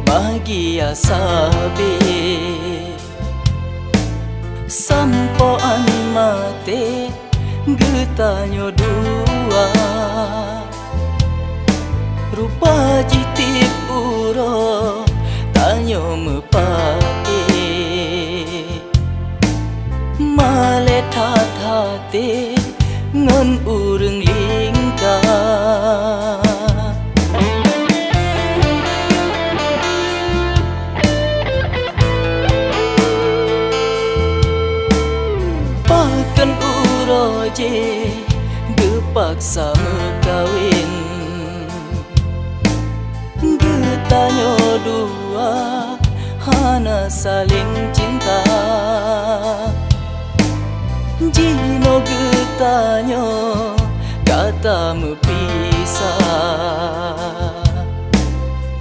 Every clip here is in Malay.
bahagia sabe sampoan mate getanyo dua rupa jitip uro tanyo mepake maletat hati ngon ureng lingkar pakan uroje gepaksa mekawin getanyo dua hana saling cinta jino getanyo kata mepisah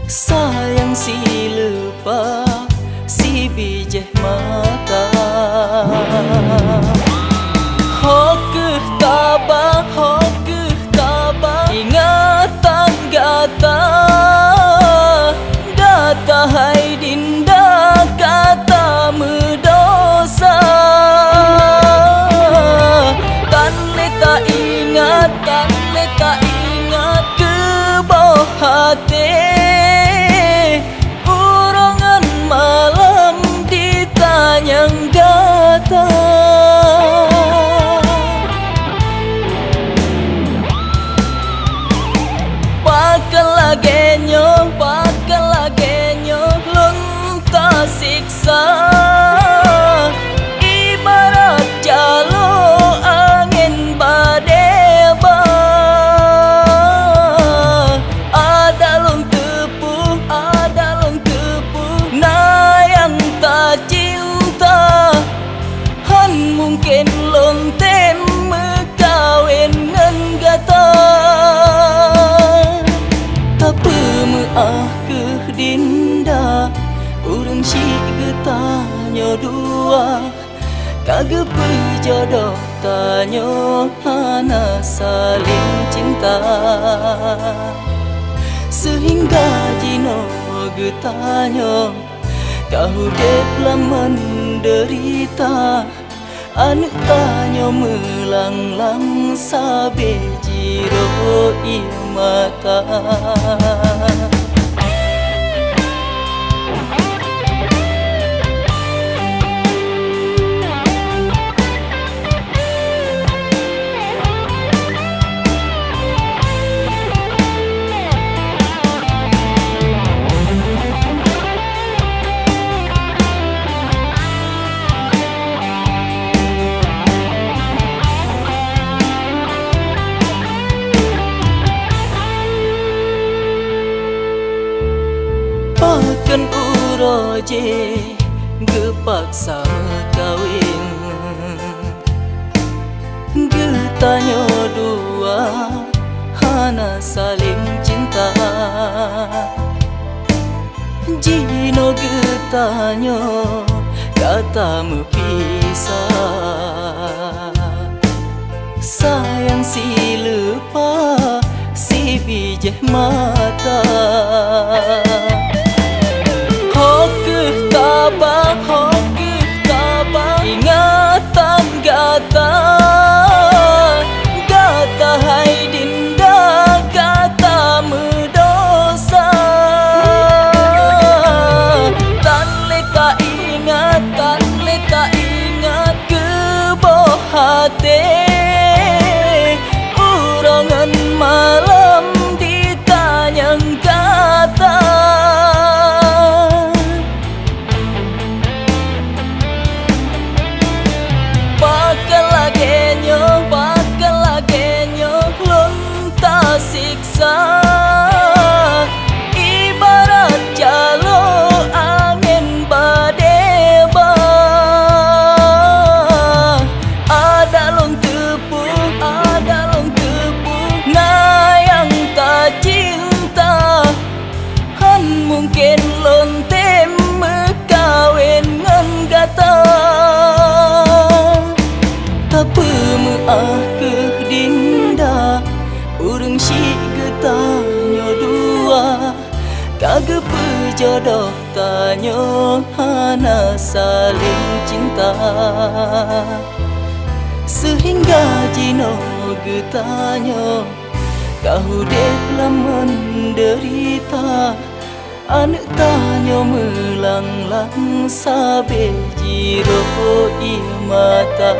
sayang si lupa si bijeh mata hokeh tabah ingatan gata data hai dinda kata medosa tan leta ingat ke bawah hati urongan malam ditanyang gata bakal lagenyo lunta siksa ibarat jalo angin badeba ada long tepuh na yang tak cinta han mungkin lonten mekawin ngan gata ke dinda urang si getanyo dua kagep jodoh tanyo hana saling cinta sehingga jino getanyo kahudep laman derita anu tanyo melanglang sabe jiro ieu mata pakan uroje gepaksa kawin getanyo dua hana saling cinta jino getanyo kata mepisah sayang si lupa si bijeh mata hokeh tabah ingatan gata hai dinda kata medosa tan leta ingat ke bawah hati urangan malam ditanyang kata bakal lagenyo lunta siksa ibarat jalo angin badeba ada long tepuh na yang tak cinta han mungkin lontem mekawin ngan gata tapi ke dinda urang si getanyo dua kagep jodoh tanyo hana saling cinta sehingga jino getanyo kau dek menderita anak tanyo melanglang sabe jiro i mata